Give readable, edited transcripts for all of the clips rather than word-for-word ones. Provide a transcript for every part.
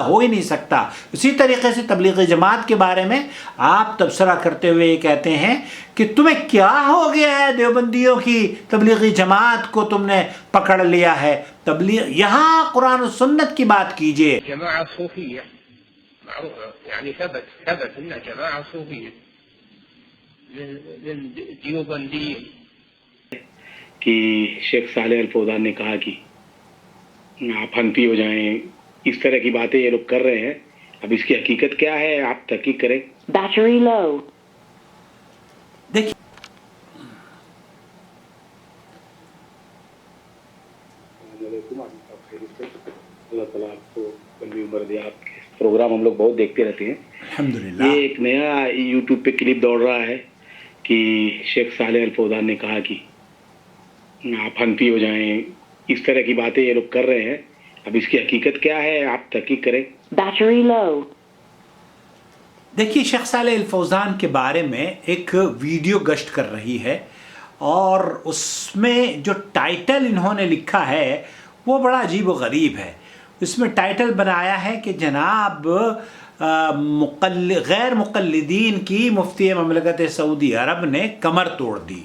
ہو ہی نہیں سکتا۔ اسی طریقے سے تبلیغی جماعت کے بارے میں آپ تبصرہ کرتے ہوئے یہ کہتے ہیں کہ تمہیں کیا ہو گیا ہے، دیوبندیوں کی تبلیغی جماعت کو تم نے پکڑ لیا ہے۔ تبلیغ یہاں قرآن و سنت کی بات کیجئے۔ جماعة صوفية يعني ثبت انها جماعة صوفية للديوبنديين کہ شیخ صالح الفوزان نے کہا کہ آپ حنفی ہو جائیں، اس طرح کی باتیں یہ لوگ کر رہے ہیں۔ اب اس کی حقیقت کیا ہے، آپ تحقیق کریں۔ Battery low. دیکھیے اللہ تعالیٰ آپ کو لمبی عمر دے۔ آپ کے پروگرام ہم لوگ بہت دیکھتے رہتے ہیں۔ الحمدللہ۔ یہ ایک نیا یوٹیوب پہ کلپ دوڑ رہا ہے کہ شیخ صالح الفوزان نے کہا کہ آپ حنفی ہو جائیں، اس طرح کی باتیں یہ لوگ کر رہے ہیں۔ اب اس کی حقیقت کیا ہے، آپ تحقیق کریں۔ Battery low. دیکھیے شیخ صالح الفوزان کے بارے میں ایک ویڈیو گشت کر رہی ہے، اور اس میں جو ٹائٹل انہوں نے لکھا ہے وہ بڑا عجیب و غریب ہے۔ اس میں ٹائٹل بنایا ہے کہ جناب غیر مقلدین کی مفتی مملکت سعودی عرب نے کمر توڑ دی،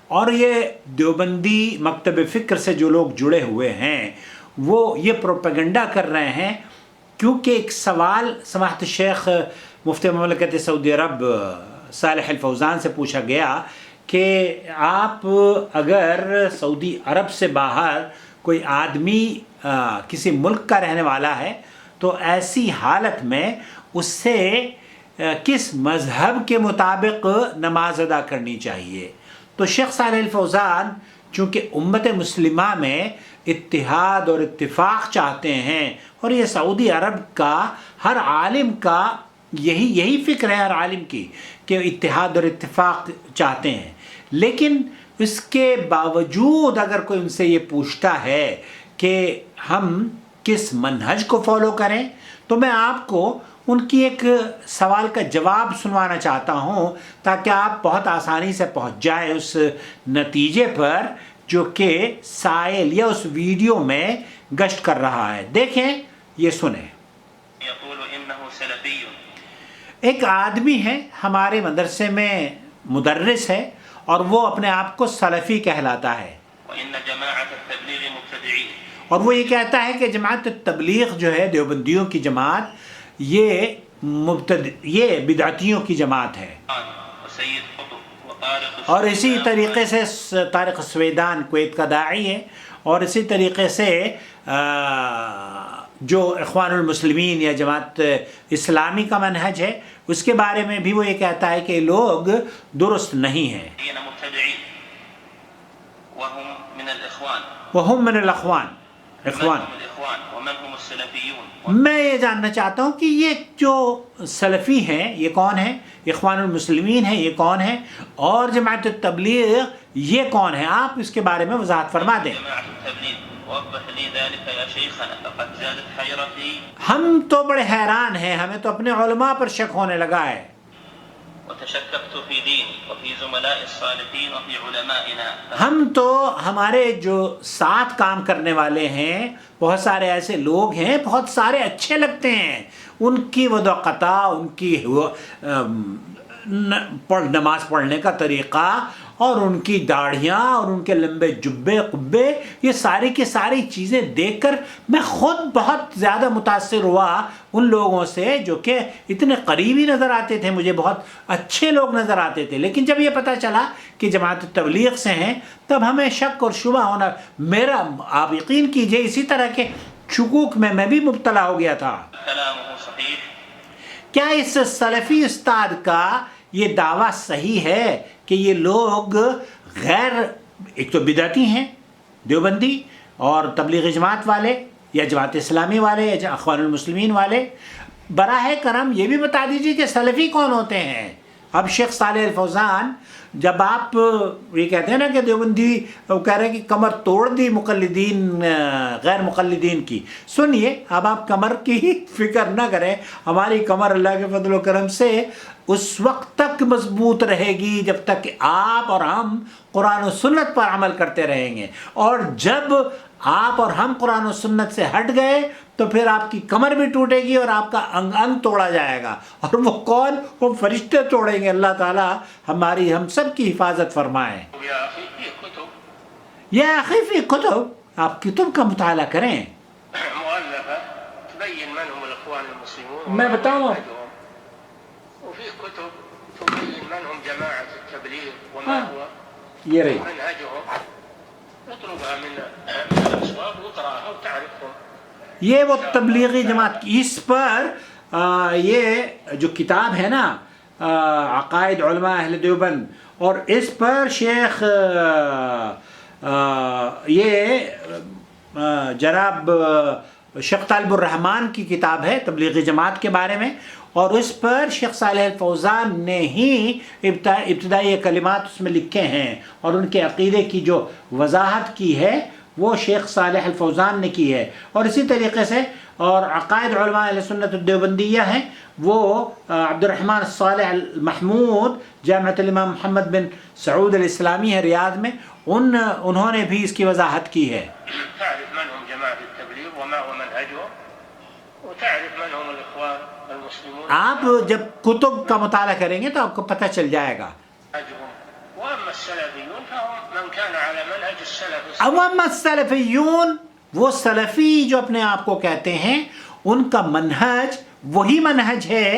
اور یہ دیوبندی مکتب فکر سے جو لوگ جڑے ہوئے ہیں وہ یہ پروپیگنڈا کر رہے ہیں، کیونکہ ایک سوال سماحت شیخ مفتی مملکت سعودی عرب صالح الفوزان سے پوچھا گیا کہ آپ اگر سعودی عرب سے باہر کوئی آدمی کسی ملک کا رہنے والا ہے تو ایسی حالت میں اس سے کس مذہب کے مطابق نماز ادا کرنی چاہیے؟ تو شیخ صالح الفوزان چونکہ امت مسلمہ میں اتحاد اور اتفاق چاہتے ہیں، اور یہ سعودی عرب کا ہر عالم کا یہی فکر ہے، ہر عالم کی، کہ اتحاد اور اتفاق چاہتے ہیں، لیکن اس کے باوجود اگر کوئی ان سے یہ پوچھتا ہے کہ ہم کس منہج کو فالو کریں، تو میں آپ کو ان کی ایک سوال کا جواب سنوانا چاہتا ہوں تاکہ آپ بہت آسانی سے پہنچ جائیں اس نتیجے پر جو کہ سائل یا اس ویڈیو میں گشت کر رہا ہے۔ دیکھیں، یہ سنیں۔ ایک آدمی ہے ہمارے مدرسے میں مدرس ہے، اور وہ اپنے آپ کو سلفی کہلاتا ہے، اور وہ یہ کہتا ہے کہ جماعت تبلیغ جو ہے دیوبندیوں کی جماعت یہ بدعتیوں کی جماعت ہے۔ اور اسی طریقے سے طارق سویدان کویت کا داعی ہے، اور اسی طریقے سے جو اخوان المسلمین یا جماعت اسلامی کا منہج ہے اس کے بارے میں بھی وہ یہ کہتا ہے کہ لوگ درست نہیں ہیں۔ وہم من الاخوان، اخوان۔ میں یہ جاننا چاہتا ہوں کہ یہ جو سلفی ہیں یہ کون ہیں، اخوان المسلمین ہیں یہ کون ہیں، اور جماعت تبلیغ یہ کون ہے؟ آپ اس کے بارے میں وضاحت فرما دیں۔ ہم تو بڑے حیران ہیں، ہمیں تو اپنے علماء پر شک ہونے لگا ہے۔ ہم تو ہمارے جو ساتھ کام کرنے والے ہیں بہت سارے ایسے لوگ ہیں، بہت سارے اچھے لگتے ہیں، ان کی وضاقتہ، ان کی نماز پڑھنے کا طریقہ، اور ان کی داڑھیاں اور ان کے لمبے جبے قبے، یہ ساری کی ساری چیزیں دیکھ کر میں خود بہت زیادہ متاثر ہوا ان لوگوں سے جو کہ اتنے قریبی نظر آتے تھے، مجھے بہت اچھے لوگ نظر آتے تھے، لیکن جب یہ پتہ چلا کہ جماعت تبلیغ سے ہیں تب ہمیں شک اور شبہ ہونا، میرا آپ یقین کیجئے اسی طرح کے شکوک میں بھی مبتلا ہو گیا تھا۔ کیا اس سلفی استاد کا یہ دعویٰ صحیح ہے کہ یہ لوگ ایک تو بدعتی ہیں دیوبندی اور تبلیغی جماعت والے یا جماعت اسلامی والے یا اخوان المسلمین والے؟ براہ کرم یہ بھی بتا دیجیے کہ سلفی کون ہوتے ہیں۔ اب شیخ صالح الفوزان جب آپ یہ کہتے ہیں نا کہ دیوبندی وہ کہہ رہے ہیں کہ کمر توڑ دی مقلدین غیر مقلدین کی، سنیے، اب آپ کمر کی فکر نہ کریں، ہماری کمر اللہ کے فضل و کرم سے اس وقت تک مضبوط رہے گی جب تک کہ آپ اور ہم قرآن و سنت پر عمل کرتے رہیں گے، اور جب آپ اور ہم قرآن و سنت سے ہٹ گئے تو پھر آپ کی کمر بھی ٹوٹے گی اور آپ کا انگ انگ توڑا جائے گا. اور وہ کون؟ وہ فرشتے توڑیں گے. اللہ تعالیٰ ہم سب کی حفاظت فرمائے. يا أخي في كتب یا اخی فی کتب، آپ کتب کا مطالعہ کریں. مؤلفة تبين من هم الإخوان المسلمون میں وما بتاؤں هو منهجهم، وفي كتب تبين من هم جماعة التبليغ وما هو یہ رہی. منهجهم، اطلبها من الأسواق واقرأها وتعرفهم. یہ وہ تبلیغی جماعت کی، اس پر یہ جو کتاب ہے نا عقائد علماء اہل دیوبند، اور اس پر شیخ یہ جناب شیخ طالب الرحمن کی کتاب ہے تبلیغی جماعت کے بارے میں، اور اس پر شیخ صالح الفوزان نے ہی ابتدائی کلمات اس میں لکھے ہیں، اور ان کے عقیدے کی جو وضاحت کی ہے وہ شیخ صالح الفوزان نے کی ہے. اور اسی طریقے سے اور عقائد علماء اہل سنت الدیوبندیہ ہیں، وہ عبد الرحمن صالح المحمود جامعۃ الامام محمد بن سعود الاسلامی ہے ریاض میں، انہوں نے بھی اس کی وضاحت کی ہے. تعرف من هم جماعة التبليغ وما هو منهجهم، وتعرف من هم الإخوان المسلمون آپ جب کتب کا مطالعہ کریں گے تو آپ کو پتہ چل جائے گا. منهجهم. وأما السلفيون فهم من كان على منهج السلف الصالح. اما السلفیون، وہ سلفی جو اپنے آپ کو کہتے ہیں، ان کا منہج وہی منہج ہے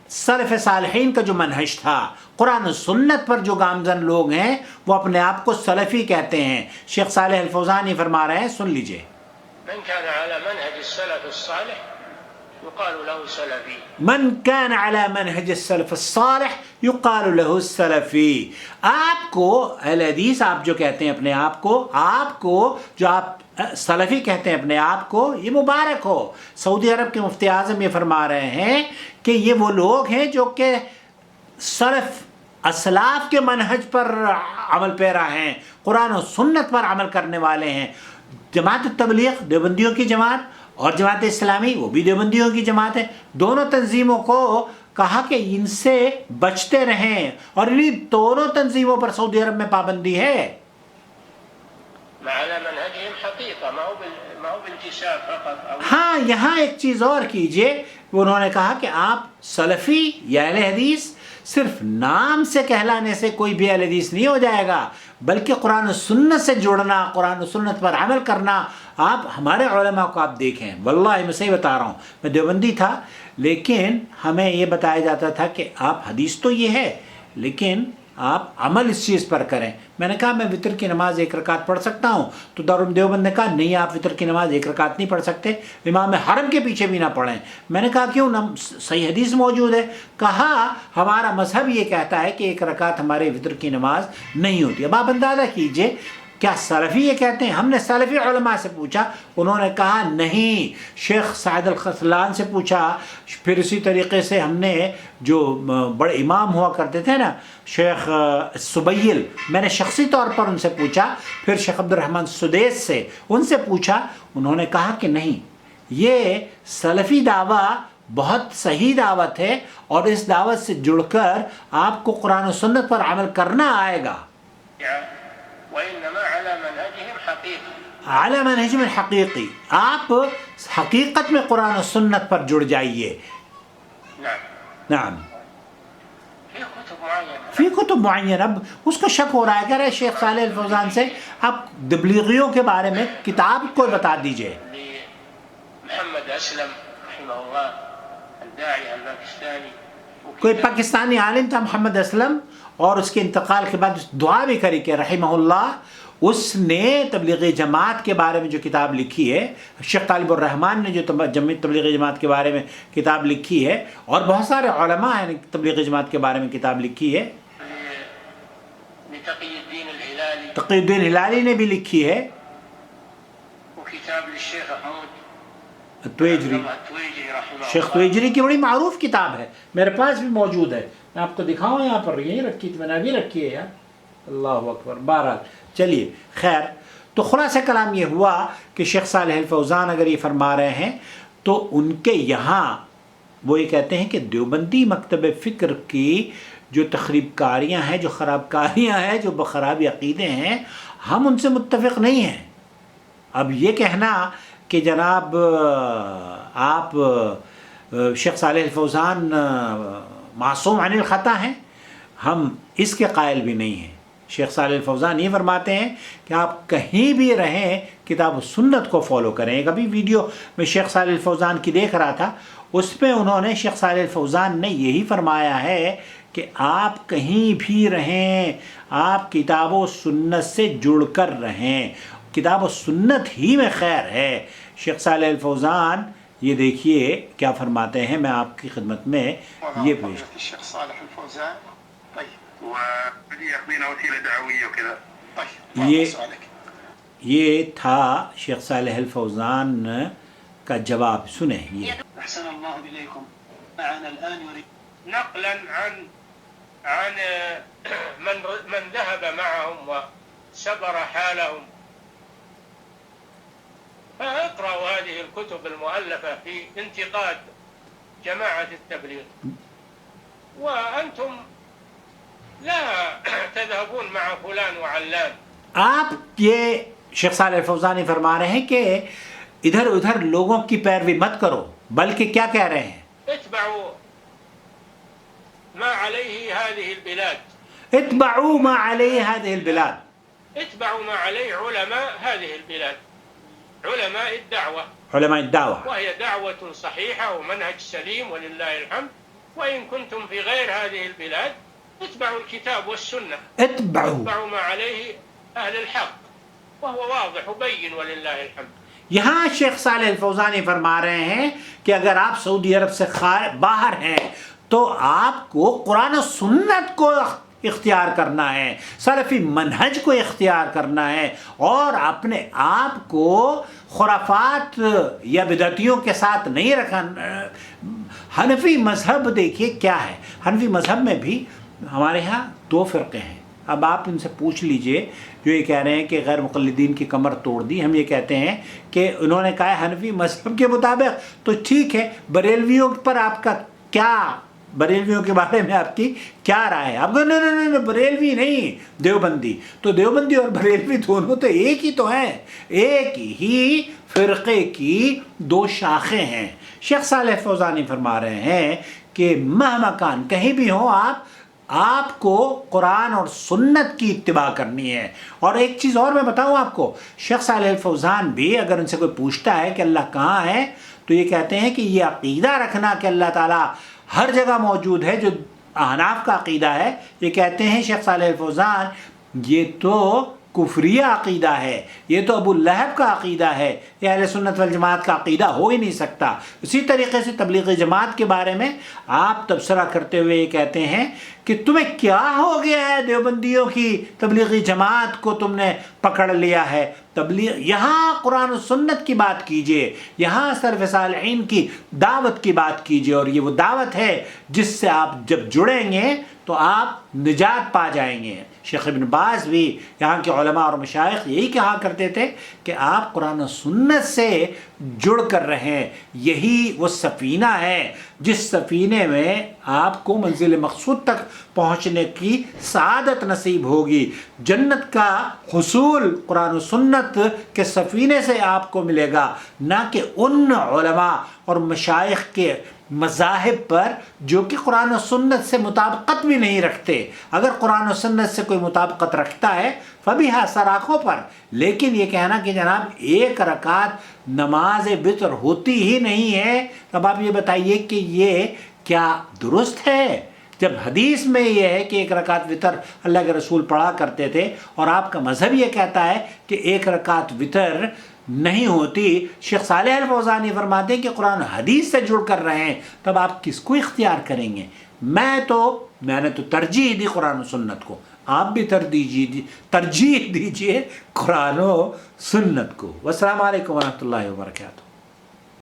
سلف صالحین کا جو منہج تھا. قرآن و سنت پر جو گامزن لوگ ہیں وہ اپنے آپ کو سلفی کہتے ہیں. شیخ صالح الفوزان یہ فرما رہے ہیں، سن لیجئے. من كان على منهج السلف الصالح يقال له سلفي. من كان على منهج السلف الصالح يقال له السلفی. آپ کو اہل حدیث آپ جو کہتے ہیں اپنے آپ کو جو آپ سلفی کہتے ہیں اپنے آپ کو، یہ مبارک ہو. سعودی عرب کے مفتی اعظم یہ فرما رہے ہیں کہ یہ وہ لوگ ہیں جو کہ سلف اسلاف کے منہج پر عمل پیرا ہیں، قرآن و سنت پر عمل کرنے والے ہیں. جماعت تبلیغ دیوبندیوں کی جماعت اور جماعت اسلامی وہ بھی دیوبندیوں کی جماعت ہے. دونوں تنظیموں کو کہا کہ ان سے بچتے رہیں، اور انہی دونوں تنظیموں پر سعودی عرب میں پابندی ہے. على منهجهم حقيقة، ما هو بالانتساب فقط أو ہاں یہاں ایک چیز اور کیجئے، انہوں نے کہا کہ آپ سلفی یا اہل حدیث صرف نام سے کہلانے سے کوئی بھی اہل حدیث نہیں ہو جائے گا، بلکہ قرآن و سنت سے جڑنا، قرآن و سنت پر عمل کرنا. آپ ہمارے علماء کو آپ دیکھیں، واللہ میں صحیح بتا رہا ہوں، میں دیوبندی تھا لیکن ہمیں یہ بتایا جاتا تھا کہ آپ حدیث تو یہ ہے لیکن آپ عمل اس چیز پر کریں. میں نے کہا میں وطر کی نماز 1 رکعت پڑھ سکتا ہوں، تو دارالعلوم دیوبند نے کہا نہیں، آپ وطر کی نماز 1 رکعت نہیں پڑھ سکتے، امام حرم کے پیچھے بھی نہ پڑھیں. میں نے کہا کیوں؟ صحیح حدیث موجود ہے. کہا ہمارا مذہب یہ کہتا ہے کہ 1 رکعت ہمارے وطر کی نماز نہیں ہوتی. اب آپ اندازہ کیجئے کیا سلفی یہ کہتے ہیں؟ ہم نے سلفی علماء سے پوچھا، انہوں نے کہا نہیں. شیخ سعد الخسلان سے پوچھا، پھر اسی طریقے سے ہم نے جو بڑے امام ہوا کرتے تھے نا شیخ سبیل، میں نے شخصی طور پر ان سے پوچھا، پھر شیخ عبد الرحمن سدیس سے ان سے پوچھا، انہوں نے کہا کہ نہیں، یہ سلفی دعویٰ بہت صحیح دعوت ہے اور اس دعوت سے جڑ کر آپ کو قرآن و سنت پر عمل کرنا آئے گا. وإنما على منهجهم حقيقة. اعلی منہج میں حقیقی، آپ حقیقت میں قرآن و سنت پر جڑ جائیے. نعم. نعم. في كتب معينة. فی کتب معین. اب اس کو شک ہو رہا ہے، کہہ رہے شیخ صالح الفوزان سے آپ تبلیغیوں کے بارے میں کتاب کوئی بتا دیجئے. محمد اسلم رحمه الله الداعي الباكستاني. کوئی پاکستانی عالم تھا محمد اسلم، اور اس کے انتقال کے بعد دعا بھی کری کہ رحمہ اللہ، اس نے تبلیغی جماعت کے بارے میں جو کتاب لکھی ہے، شیخ طالب الرحمن نے جو تبلیغی جماعت کے بارے میں کتاب لکھی ہے، اور بہت سارے علماء ہیں تبلیغی جماعت کے بارے میں کتاب لکھی ہے. تقی الدین الہلالی. تقی الدین ہلالی نے بھی لکھی ہے. وكتاب للشيخ محمود التویجری، التويجري رحمه شیخ الله. تویجری کی بڑی معروف کتاب ہے، میرے پاس بھی موجود ہے، میں آپ کو دکھاؤں، یہاں پر یہیں رکھی تھی، میں نے ابھی رکھی ہے یار. اللہ اکبر. بہرحال چلیے خیر. تو خلاصہ کلام یہ ہوا کہ شیخ صالح الفوزان اگر یہ فرما رہے ہیں تو ان کے یہاں وہ یہ کہتے ہیں کہ دیوبندی مکتب فکر کی جو تخریب کاریاں ہیں، جو خراب کاریاں ہیں، جو بخرابی عقیدے ہیں، ہم ان سے متفق نہیں ہیں. اب یہ کہنا کہ جناب آپ شیخ صالح الفوزان معصوم عن الخطا ہیں، ہم اس کے قائل بھی نہیں ہیں۔ شیخ صالح الفوزان یہ فرماتے ہیں کہ آپ کہیں بھی رہیں کتاب و سنت کو فالو کریں۔ ایک ابھی ویڈیو میں شیخ صالح الفوزان کی دیکھ رہا تھا، اس میں انہوں نے شیخ صالح الفوزان نے یہی فرمایا ہے کہ آپ کہیں بھی رہیں، آپ کتاب و سنت سے جڑ کر رہیں، کتاب و سنت ہی میں خیر ہے۔ شیخ صالح الفوزان یہ دیکھیے کیا فرماتے ہیں، میں آپ کی خدمت میں یہ پیش الشيخ صالح الفوزان. طيب ودي يعطينا وسيله دعويه وكذا. طيب یہ سؤالك. یہ تھا شیخ صالح الفوزان کا جواب، سنیں یہ۔ احسن الله اليكم. معنا الان يريد نقلا عن من ذهب معهم وسبر حالهم، فاقرأوا هذه الكتب المؤلفة في انتقاد جماعة التبليغ، وأنتم لا تذهبون مع فلان وعلان۔ آپ یہ شیخ صالح الفوزانی فرما رہے ہیں کہ ادھر ادھر لوگوں کی پیروی مت کرو، بلکہ کیا کہہ رہے ہیں؟ اتبعوا ما عليه هذه البلاد، اتبعوا ما علیہ هذه البلاد، اتبعوا ما عليه علماء هذه البلاد، علماء الدعوة، علماء الدعوة، وهي دعوة صحيحة ومنهج سليم ولله الحمد. وإن كنتم في غير هذه البلاد اتبعوا الكتاب والسنة، اتبعوا ما عليه أهل الحق، وهو واضح وبين ولله الحمد۔ یہاں شیخ صالح الفوزانی فرما رہے ہیں کہ اگر آپ سعودی عرب سے باہر ہیں تو آپ کو قرآن و سنت کو اختیار کرنا ہے، سلفی منہج کو اختیار کرنا ہے، اور اپنے آپ کو خرافات یا بدعتیوں کے ساتھ نہیں رکھنا۔ حنفی مذہب دیکھیے کیا ہے، حنفی مذہب میں بھی ہمارے ہاں 2 فرقے ہیں۔ اب آپ ان سے پوچھ لیجئے جو یہ کہہ رہے ہیں کہ غیر مقلدین کی کمر توڑ دی، ہم یہ کہتے ہیں کہ انہوں نے کہا ہے حنفی مذہب کے مطابق، تو ٹھیک ہے، بریلویوں پر آپ کا کیا، بریلویوں کے بارے میں آپ کی کیا رائے ہے؟ آپ کو نہیں بریلوی نہیں، دیوبندی، تو دیوبندی اور بریلوی دونوں تو ایک ہی تو ہیں، ایک ہی فرقے کی 2 شاخیں ہیں۔ شیخ صالح فوزانی فرما رہے ہیں کہ مہما کان کہیں بھی ہوں آپ کو قرآن اور سنت کی اتباع کرنی ہے۔ اور ایک چیز اور میں بتاؤں آپ کو، شیخ صالح الفوزان بھی اگر ان سے کوئی پوچھتا ہے کہ اللہ کہاں ہے تو یہ کہتے ہیں کہ یہ عقیدہ رکھنا کہ اللہ تعالیٰ ہر جگہ موجود ہے، جو احناف کا عقیدہ ہے، یہ کہتے ہیں شیخ صالح الفوزان یہ تو کفریہ عقیدہ ہے، یہ تو ابو لہب کا عقیدہ ہے، یہ اہل سنت والجماعت کا عقیدہ ہو ہی نہیں سکتا۔ اسی طریقے سے تبلیغی جماعت کے بارے میں آپ تبصرہ کرتے ہوئے یہ کہتے ہیں کہ تمہیں کیا ہو گیا ہے، دیوبندیوں کی تبلیغی جماعت کو تم نے پکڑ لیا ہے، تبلیغ یہاں قرآن و سنت کی بات کیجئے، یہاں سلف صالحین کی دعوت کی بات کیجئے، اور یہ وہ دعوت ہے جس سے آپ جب جڑیں گے تو آپ نجات پا جائیں گے۔ شیخ ابن باز بھی یہاں کے علماء اور مشائخ یہی کہا کرتے تھے کہ آپ قرآن و سنت سے جڑ کر رہیں، یہی وہ سفینہ ہے جس سفینے میں آپ کو منزل مقصود تک پہنچنے کی سعادت نصیب ہوگی۔ جنت کا حصول قرآن و سنت کے سفینے سے آپ کو ملے گا، نہ کہ ان علماء اور مشائخ کے مذاہب پر جو کہ قرآن و سنت سے مطابقت بھی نہیں رکھتے۔ اگر قرآن و سنت سے کوئی مطابقت رکھتا ہے فبیہا سراخوں پر، لیکن یہ کہنا کہ جناب 1 رکعت نماز وتر ہوتی ہی نہیں ہے، اب آپ یہ بتائیے کہ یہ کیا درست ہے؟ جب حدیث میں یہ ہے کہ 1 رکعت وتر اللہ کے رسول پڑھا کرتے تھے، اور آپ کا مذہب یہ کہتا ہے کہ 1 رکعت وتر نہیں ہوتی۔ شیخ صالح الفوزانی فرماتے ہیں کہ قرآن حدیث سے جڑ کر رہے ہیں، تب آپ کس کو اختیار کریں گے؟ میں نے تو ترجیح دی قرآن و سنت کو، آپ بھی ترجیح دیجیے قرآن و سنت کو۔ والسلام علیکم ورحمۃ اللہ وبرکاتہ۔